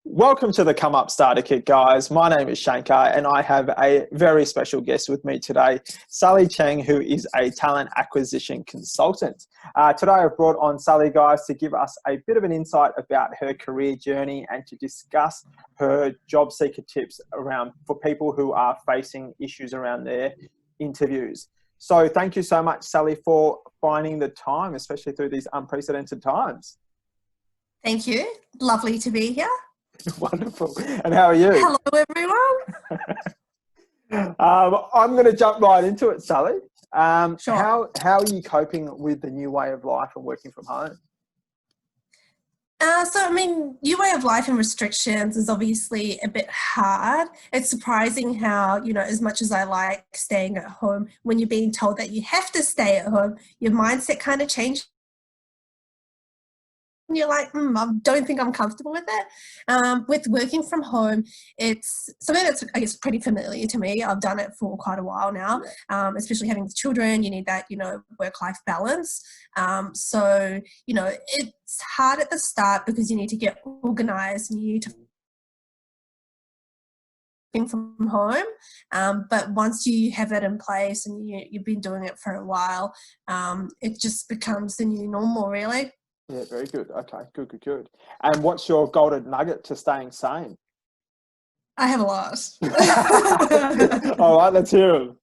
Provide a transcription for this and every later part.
Welcome to the Come Up Starter Kit, guys. My name is Shankar, and I have a very special guest with me today, Sally Cheng, who is a talent acquisition consultant. Today, I've brought on Sally, guys, to give us a bit of an insight about her career journey and to discuss her job seeker tips around for people who are facing issues around their interviews. So, thank you so much, Sally, for finding the time, especially through these unprecedented times. Thank you. Lovely to be here. Wonderful. And how are you? Hello, everyone. I'm going to jump right into it, Sally. Sure. How are you coping with the new way of life and working from home? New way of life and restrictions is obviously a bit hard. It's surprising how, as much as I like staying at home, when you're being told that you have to stay at home, your mindset kind of changes. And you're like, I don't think I'm comfortable with it. With working from home, it's something that's, I guess, pretty familiar to me. I've done it for quite a while now, especially having children. You need that, work-life balance. It's hard at the start because you need to get organized and you need to from home. But once you have that in place and you've been doing it for a while, it just becomes the new normal, really. Yeah, very good. Okay, good. And what's your golden nugget to staying sane? I have a lot. All right, let's hear them.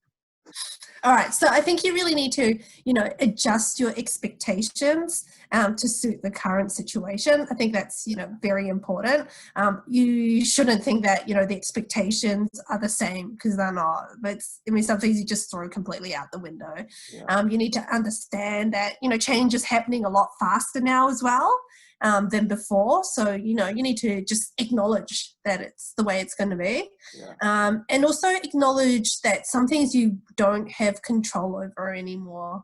All right, so I think you really need to, adjust your expectations to suit the current situation. I think that's, very important. You shouldn't think that, the expectations are the same because they're not. But some things you just throw completely out the window. Yeah. You need to understand that, change is happening a lot faster now as well than before. So, you need to just acknowledge that it's the way it's going to be. Yeah. And also acknowledge that some things you don't have control over anymore.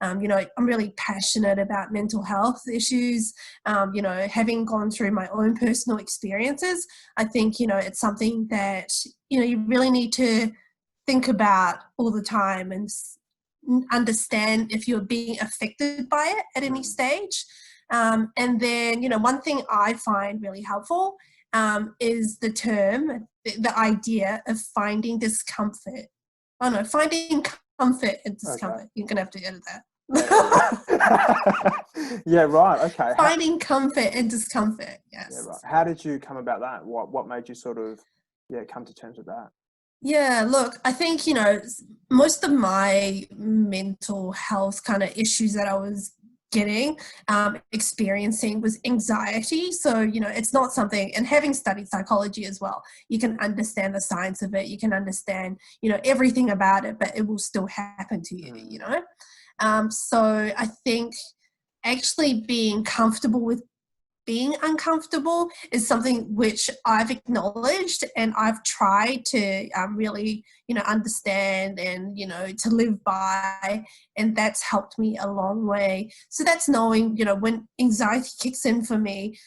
I'm really passionate about mental health issues. Having gone through my own personal experiences, I think, it's something that, you really need to think about all the time and understand if you're being affected by it at any stage. And then, one thing I find really helpful is the idea of finding discomfort. Oh no, finding comfort and discomfort. Okay. You're going to have to edit that. Yeah, right. Okay. Finding comfort and discomfort. Yes. Yeah, right. How did you come about that? What made you sort of, come to terms with that? Yeah, look, I think, most of my mental health kind of issues that I was experiencing was anxiety. So, it's not something, and having studied psychology as well, you can understand the science of it, you can understand, everything about it, but it will still happen to you, So I think actually being comfortable with being uncomfortable is something which I've acknowledged and I've tried to really, understand and, to live by, and that's helped me a long way. So that's knowing, when anxiety kicks in for me,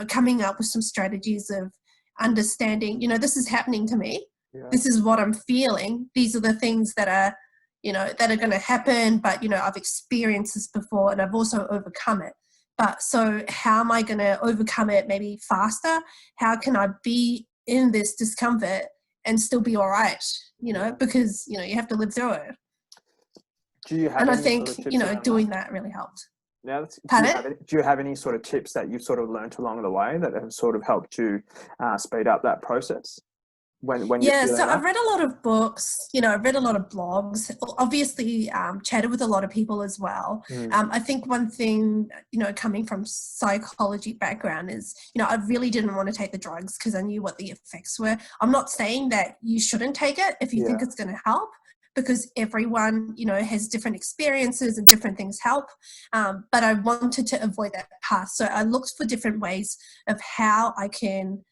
coming up with some strategies of understanding, this is happening to me. Yeah. This is what I'm feeling. These are the things that are, that are going to happen, but, I've experienced this before and I've also overcome it. But so how am I going to overcome it maybe faster? How can I be in this discomfort and still be all right? Because, you have to live through it. And I think, doing that really helped. Now, do you have any sort of tips that you've sort of learned along the way that have sort of helped you speed up that process? I've read a lot of books, I've read a lot of blogs, obviously chatted with a lot of people as well. I think one thing, coming from psychology background is, I really didn't want to take the drugs because I knew what the effects were. I'm not saying that you shouldn't take it if you think it's going to help, because everyone, has different experiences and different things help. But I wanted to avoid that path. So I looked for different ways of how I can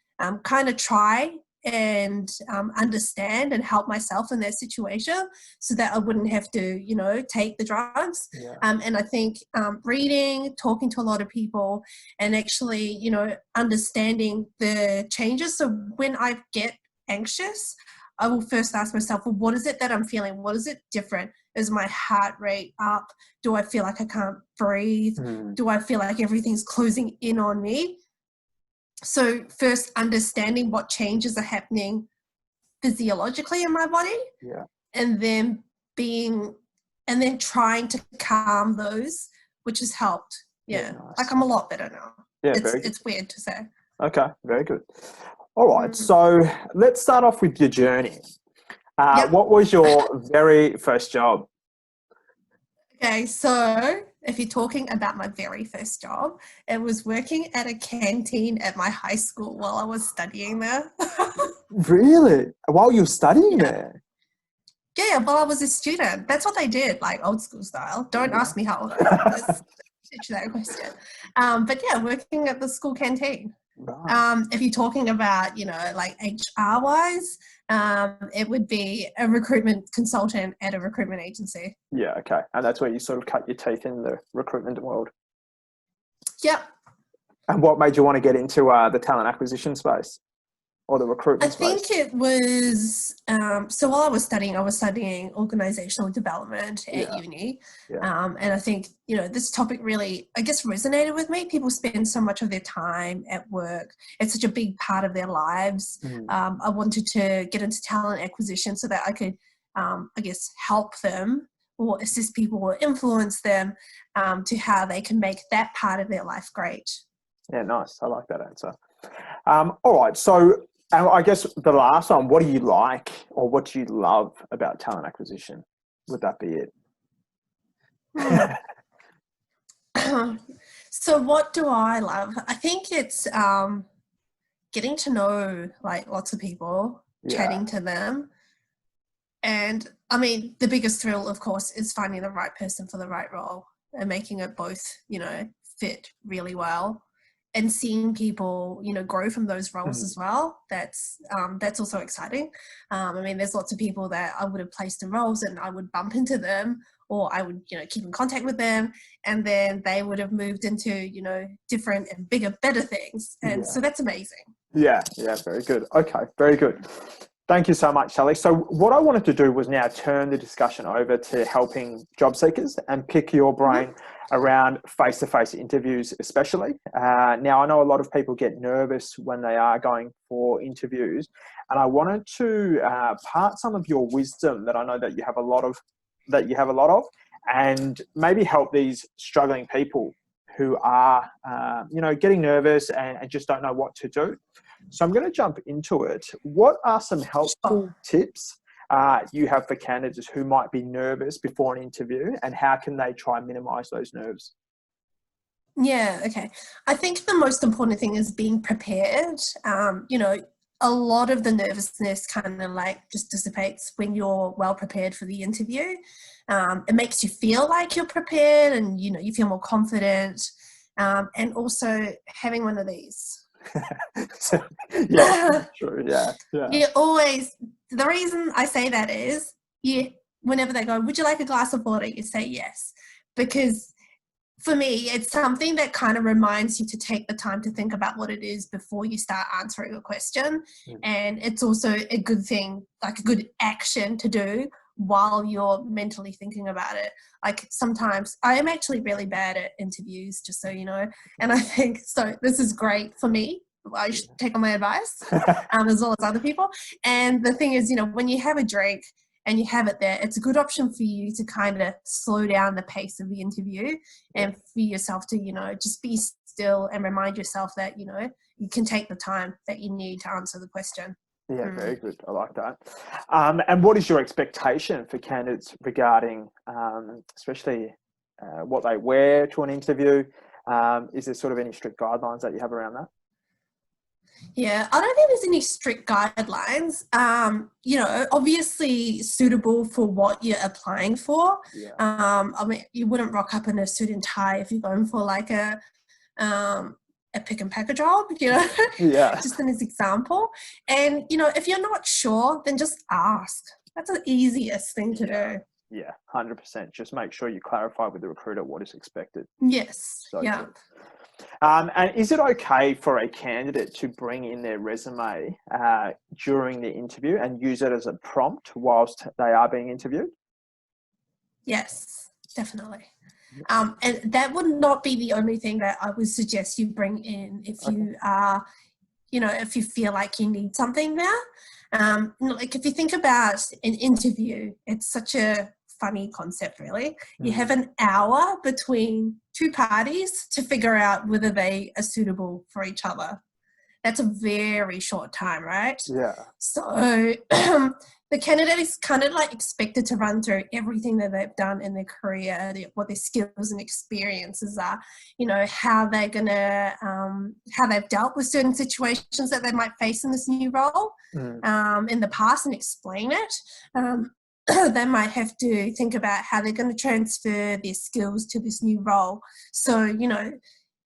kind of try and understand and help myself in that situation so that I wouldn't have to, take the drugs. Yeah. And I think reading, talking to a lot of people and actually, understanding the changes. So when I get anxious, I will first ask myself, well, what is it that I'm feeling? What is it different? Is my heart rate up? Do I feel like I can't breathe? Do I feel like everything's closing in on me? So first, understanding what changes are happening physiologically in my body, Yeah. and then trying to calm those, which has helped. Yeah, Nice. like I'm a lot better now. Yeah, very good. It's weird to say. Okay, very good. All right, so let's start off with your journey. Yep. What was your very first job? Okay, so if you're talking about my very first job, it was working at a canteen at my high school while I was studying there. Really? While you're studying there? Yeah, while I was a student. That's what they did, like old school style. Don't ask me how. Let's teach that question. But yeah, working at the school canteen. Right. If you're talking about, like HR wise, it would be a recruitment consultant at a recruitment agency. Yeah, okay. And that's where you sort of cut your teeth in the recruitment world. Yep. And what made you want to get into the talent acquisition space or the recruitment I think space? it was, so while I was studying organisational development at uni. Yeah. And I think, this topic really, I guess, resonated with me. People spend so much of their time at work. It's such a big part of their lives. I wanted to get into talent acquisition so that I could, I guess, help them or assist people or influence them to how they can make that part of their life great. Yeah, nice. I like that answer. All right. So I guess the last one, what do you like or what do you love about talent acquisition? Would that be it? So what do I love? I think it's getting to know like lots of people, chatting to them. And I mean, the biggest thrill, of course, is finding the right person for the right role and making it both, fit really well. And seeing people, grow from those roles as well. That's also exciting. I mean, there's lots of people that I would have placed in roles and I would bump into them, or I would, keep in contact with them, and then they would have moved into, different and bigger, better things. And so that's amazing. Yeah, very good. Okay, very good. Thank you so much, Sally. So what I wanted to do was now turn the discussion over to helping job seekers and pick your brain around face-to-face interviews especially. Now, I know a lot of people get nervous when they are going for interviews, and I wanted to part some of your wisdom that I know that you have a lot of, and maybe help these struggling people who are, getting nervous and just don't know what to do. So I'm going to jump into it. What are some helpful tips you have for candidates who might be nervous before an interview, and how can they try and minimize those nerves? Yeah, okay. I think the most important thing is being prepared. A lot of the nervousness kind of like just dissipates when you're well prepared for the interview. It makes you feel like you're prepared and, you feel more confident. And also having one of these. Yeah, true. Yeah. You always, the reason I say that is whenever they go, would you like a glass of water? You say yes, because for me, it's something that kind of reminds you to take the time to think about what it is before you start answering a question. And it's also a good thing, like a good action to do while you're mentally thinking about it. Like sometimes I am actually really bad at interviews, just so you know. And I think, so this is great for me. I should take on my advice, as well as other people. And the thing is, when you have a drink and you have it there, it's a good option for you to kind of slow down the pace of the interview and for yourself to, just be still and remind yourself that, you can take the time that you need to answer the question. Yeah, very good. I like that. And what is your expectation for candidates regarding, especially what they wear to an interview? Is there sort of any strict guidelines that you have around that? Yeah, I don't think there's any strict guidelines. Obviously suitable for what you're applying for. I mean, you wouldn't rock up in a suit and tie if you're going for like a pick and pack a job, just an example. And, if you're not sure, then just ask. That's the easiest thing to do. Yeah, 100%. Just make sure you clarify with the recruiter what is expected. Yes. So yeah. And is it okay for a candidate to bring in their resume during the interview and use it as a prompt whilst they are being interviewed? Yes, definitely. And that would not be the only thing that I would suggest you bring in if you are if you feel like you need something now. Like if you think about an interview, it's such a funny concept, really. You have an hour between two parties to figure out whether they are suitable for each other. That's a very short time, right? Yeah. So the candidate is kind of like expected to run through everything that they've done in their career, what their skills and experiences are, how they're going to, how they've dealt with certain situations that they might face in this new role in the past, and explain it. They might have to think about how they're going to transfer their skills to this new role. So,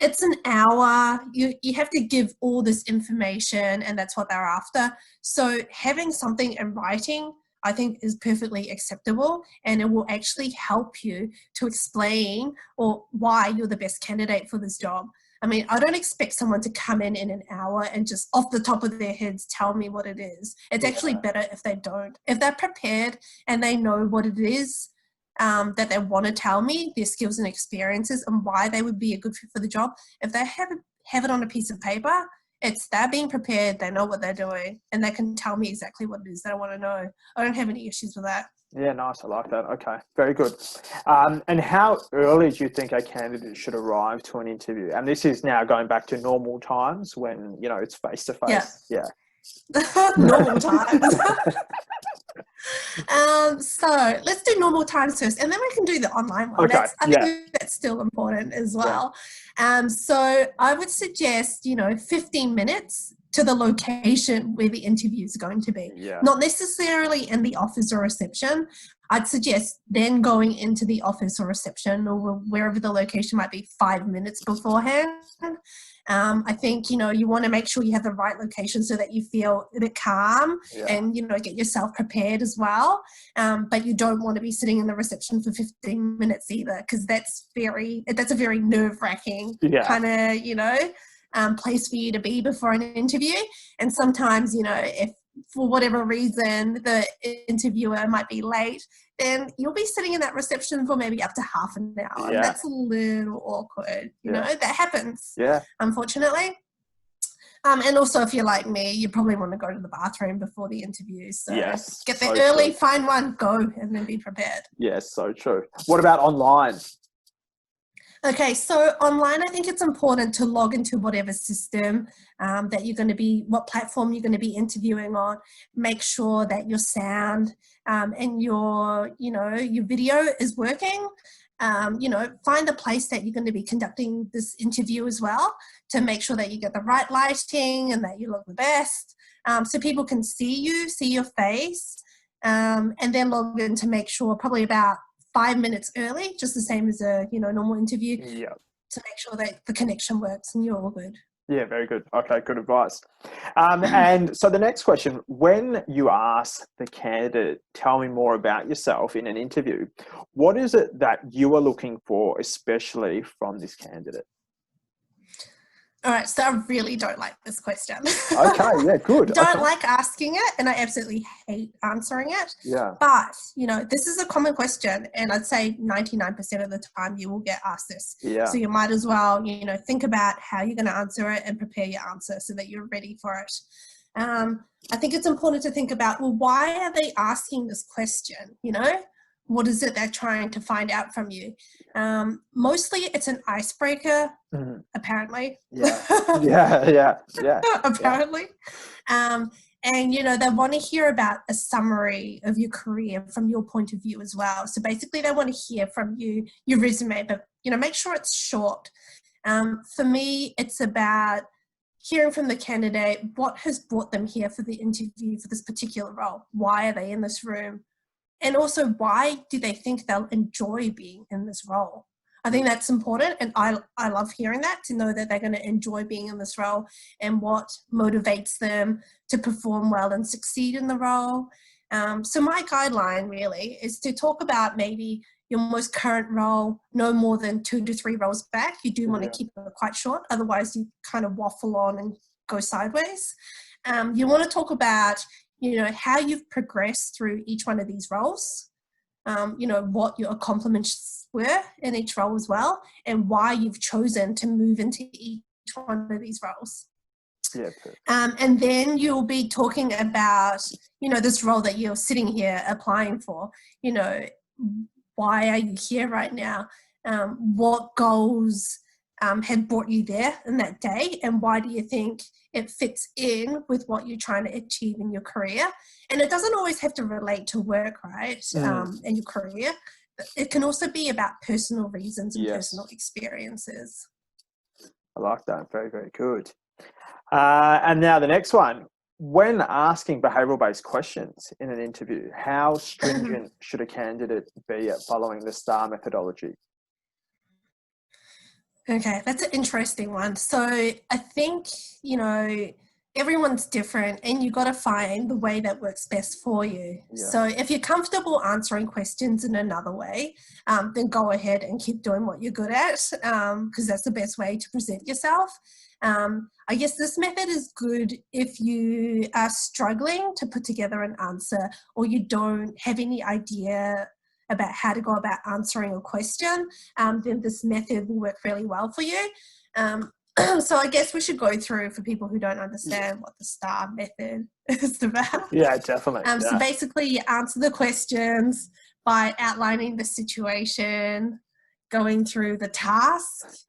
it's an hour. You have to give all this information, and that's what they're after. So having something in writing, I think, is perfectly acceptable, and it will actually help you to explain or why you're the best candidate for this job. I mean, I don't expect someone to come in an hour and just off the top of their heads tell me what it is. It's actually better if they don't. If they're prepared and they know what it is that they want to tell me, their skills and experiences, and why they would be a good fit for the job. If they have it on a piece of paper, they're being prepared, they know what they're doing, and they can tell me exactly what it is that I want to know. I don't have any issues with that. Yeah, nice. I like that. Okay, very good. And how early do you think a candidate should arrive to an interview? And this is now going back to normal times when, it's face-to-face. Yeah. Normal times. So let's do normal times first, and then we can do the online one. Okay. I think that's still important as well. Yeah. So I would suggest, 15 minutes to the location where the interview is going to be. Yeah. Not necessarily in the office or reception. I'd suggest then going into the office or reception or wherever the location might be 5 minutes beforehand. I think, you want to make sure you have the right location so that you feel a bit calm and, get yourself prepared as well. But you don't want to be sitting in the reception for 15 minutes either, because that's a very nerve-wracking kind of, place for you to be before an interview. And sometimes, if for whatever reason the interviewer might be late, then you'll be sitting in that reception for maybe up to half an hour. Yeah. That's a little awkward, you know, that happens, unfortunately. And also, if you're like me, you probably want to go to the bathroom before the interview. So get there early, find one, go, and then be prepared. Yes, so true. What about online? Okay, so online, I think it's important to log into whatever system that you're going to be, what platform you're going to be interviewing on. Make sure that your sound and your video is working. Find a place that you're going to be conducting this interview as well to make sure that you get the right lighting and that you look the best, so people can see you, see your face, and then log in to make sure probably about 5 minutes early, just the same as a normal interview, to make sure that the connection works and you're all good. Yeah, very good. Okay, good advice. And so the next question, when you ask the candidate, tell me more about yourself in an interview, what is it that you are looking for, especially from this candidate? All right, so I really don't like this question. Okay, yeah, good. Don't like asking it, and I absolutely hate answering it. Yeah. But, this is a common question, and I'd say 99% of the time you will get asked this. Yeah. So you might as well, think about how you're going to answer it and prepare your answer so that you're ready for it. I think it's important to think about, well, why are they asking this question, What is it they're trying to find out from you? Mostly it's an icebreaker, apparently. Yeah. Apparently. And, they want to hear about a summary of your career from your point of view as well. So basically they want to hear from you, your resume, but, make sure it's short. For me, it's about hearing from the candidate, what has brought them here for the interview for this particular role? Why are they in this room? And also, why do they think they'll enjoy being in this role? I think that's important, and I love hearing that, to know that they're going to enjoy being in this role and what motivates them to perform well and succeed in the role. So my guideline really is to talk about maybe your most current role, no more than 2 to 3 roles back. You do want to keep it quite short, otherwise you kind of waffle on and go sideways. You want to talk about how you've progressed through each one of these roles, what your accomplishments were in each role as well, and why you've chosen to move into each one of these roles. Yeah. Perfect. And then you'll be talking about, this role that you're sitting here applying for. Why are you here right now? What goals have brought you there in that day, and why do you think it fits in with what you're trying to achieve in your career? And it doesn't always have to relate to work, right? And your career. It can also be about personal reasons and personal experiences. I like that. Very, very good. And now the next one. When asking behavioural-based questions in an interview, how stringent should a candidate be at following the STAR methodology? Okay, that's an interesting one. So I think, everyone's different, and you got to find the way that works best for you. Yeah. So if you're comfortable answering questions in another way, then go ahead and keep doing what you're good at, because that's the best way to present yourself. I guess this method is good if you are struggling to put together an answer, or you don't have any idea about how to go about answering a question, then this method will work really well for you. So I guess we should go through, for people who don't understand, what the STAR method is about. Yeah, definitely. So basically you answer the questions by outlining the situation, going through the task,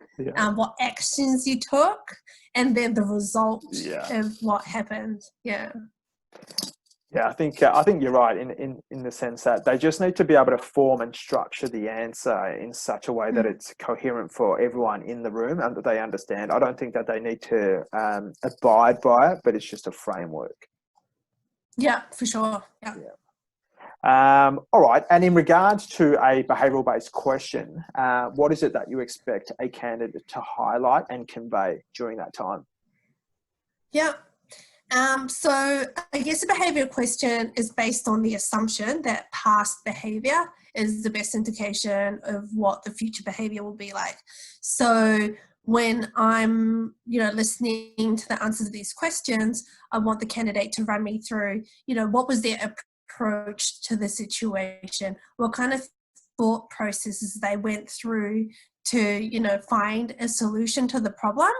what actions you took, and then the result of what happened. Yeah. Yeah, I think you're right in the sense that they just need to be able to form and structure the answer in such a way that it's coherent for everyone in the room and that they understand. I don't think that they need to abide by it, but it's just a framework. Yeah, for sure. Yeah. All right. And in regards to a behavioural-based question, what is it that you expect a candidate to highlight and convey during that time? Yeah. So I guess a behaviour question is based on the assumption that past behaviour is the best indication of what the future behaviour will be like. So when I'm, listening to the answers to these questions, I want the candidate to run me through, what was their approach to the situation, what kind of thought processes they went through to, find a solution to the problem,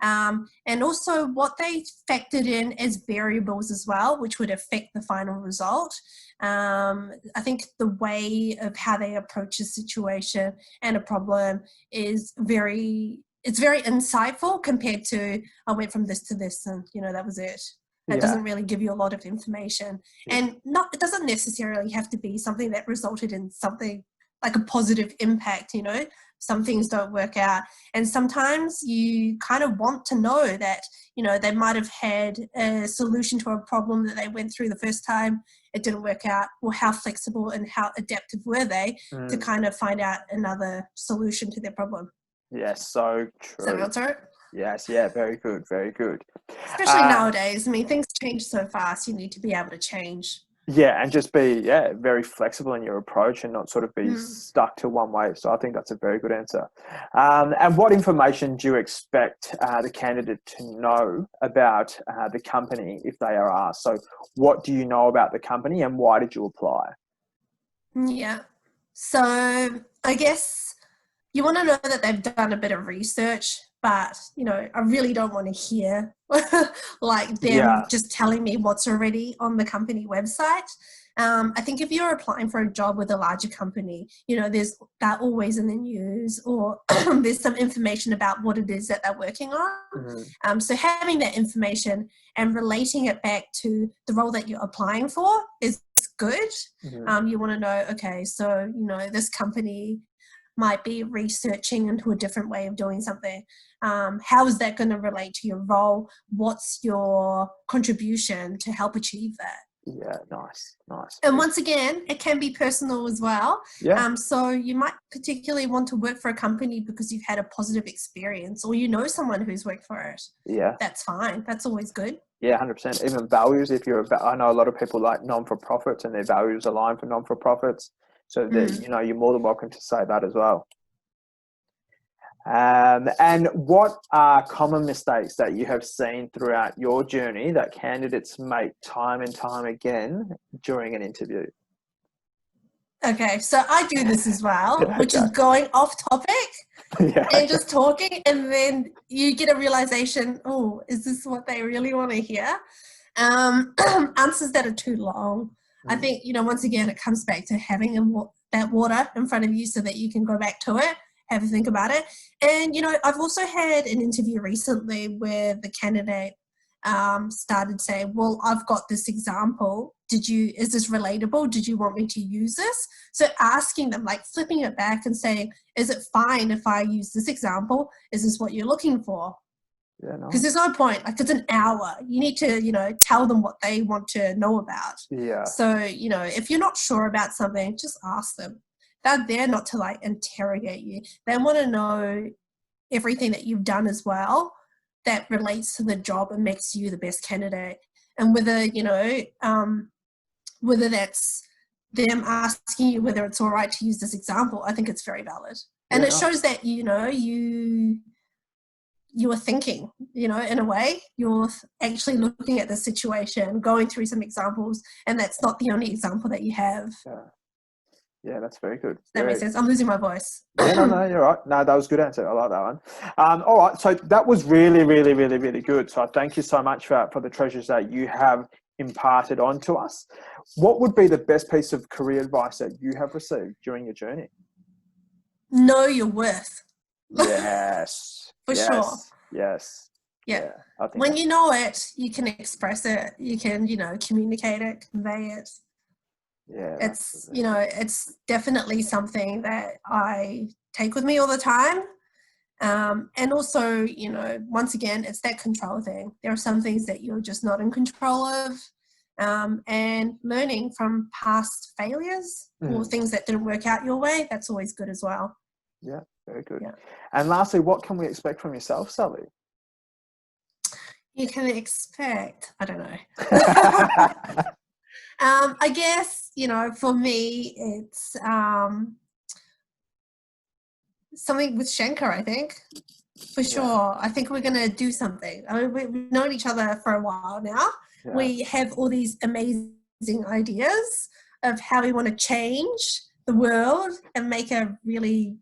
and also what they factored in as variables as well, which would affect the final result. I think the way of how they approach a situation and a problem is very insightful compared to, I went from this to this and, that was it. That doesn't really give you a lot of information. And it doesn't necessarily have to be something that resulted in something like a positive impact. Some things don't work out. And sometimes you kind of want to know that, they might have had a solution to a problem that they went through the first time. It didn't work out. Well, how flexible and how adaptive were they to kind of find out another solution to their problem? Yes, so true. Does that answer it? Yes, yeah, very good, very good. Especially nowadays. I mean, things change so fast. You need to be able to change. Yeah, and just be very flexible in your approach and not sort of be stuck to one way. So I think that's a very good answer. And what information do you expect the candidate to know about the company if they are asked? So what do you know about the company and why did you apply? Yeah. So I guess you want to know that they've done a bit of research, but, I really don't want to hear like them just telling me what's already on the company website. I think if you're applying for a job with a larger company, there's that always in the news, or there's some information about what it is that they're working on. So having that information and relating it back to the role that you're applying for is good. You want to know, okay, so, this company might be researching into a different way of doing something. How is that going to relate to your role? What's your contribution to help achieve that? Yeah, nice. And once again, it can be personal as well. So you might particularly want to work for a company because you've had a positive experience, or someone who's worked for it. Yeah. That's fine. That's always good. Yeah, 100%. Even values, I know a lot of people like non-for-profits and their values align for non-for-profits. So that, you're more than welcome to say that as well. And what are common mistakes that you have seen throughout your journey that candidates make time and time again during an interview? Okay, so I do this as well, which is going off topic. Yeah. and just talking, and then you get a realization, oh, is this what they really want to hear? Answers that are too long. I think, once again, it comes back to having that water in front of you so that you can go back to it, have a think about it. And, I've also had an interview recently where the candidate started saying, well, I've got this example. Is this relatable? Did you want me to use this? So asking them, like flipping it back and saying, is it fine if I use this example? Is this what you're looking for? Yeah, no. Because there's no point, like it's an hour. You need to, tell them what they want to know about. Yeah. So, if you're not sure about something, just ask them. They're there not to like interrogate you. They want to know everything that you've done as well that relates to the job and makes you the best candidate. And whether that's them asking you whether it's all right to use this example, I think it's very valid. And it shows that, you are thinking, in a way, you're actually looking at the situation, going through some examples, and that's not the only example that you have. Yeah, that's very good. That makes sense. I'm losing my voice. Yeah, no, you're right. No, that was a good answer. I like that one. All right, so that was really, really, really, really good. So thank you so much for the treasures that you have imparted onto us. What would be the best piece of career advice that you have received during your journey? Know your worth. Yes. For sure. Yes. Yeah. I think when you know it, you can express it. You can, communicate it, convey it. Yeah. It's, it's definitely something that I take with me all the time. And also, once again, it's that control thing. There are some things that you're just not in control of. And learning from past failures or things that didn't work out your way, that's always good as well. Yeah, very good. Yeah. And lastly, what can we expect from yourself, Sally? You can expect, I don't know. I guess, for me, it's something with Shankar, I think. For sure. I think we're going to do something. I mean, we've known each other for a while now. Yeah. We have all these amazing ideas of how we want to change the world and make a really,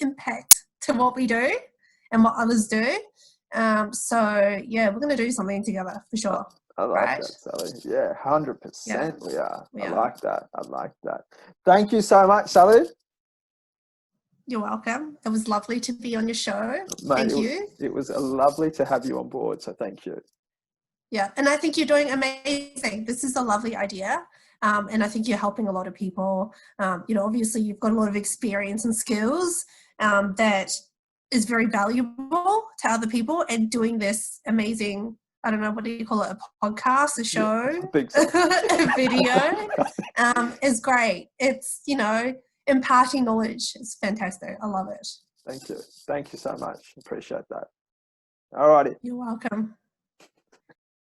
impact to what we do and what others do. So, yeah, we're going to do something together for sure. I like that, Sally. Yeah, 100% we are. I like that. Thank you so much, Sally. You're welcome. It was lovely to be on your show. Mate, thank you. It was lovely to have you on board, so thank you. Yeah, and I think you're doing amazing. This is a lovely idea. And I think you're helping a lot of people. Obviously you've got a lot of experience and skills that is very valuable to other people, and doing this amazing, I don't know, what do you call it? A podcast, a show, a video is great. It's, imparting knowledge. It's fantastic. I love it. Thank you. Thank you so much. Appreciate that. All righty. You're welcome.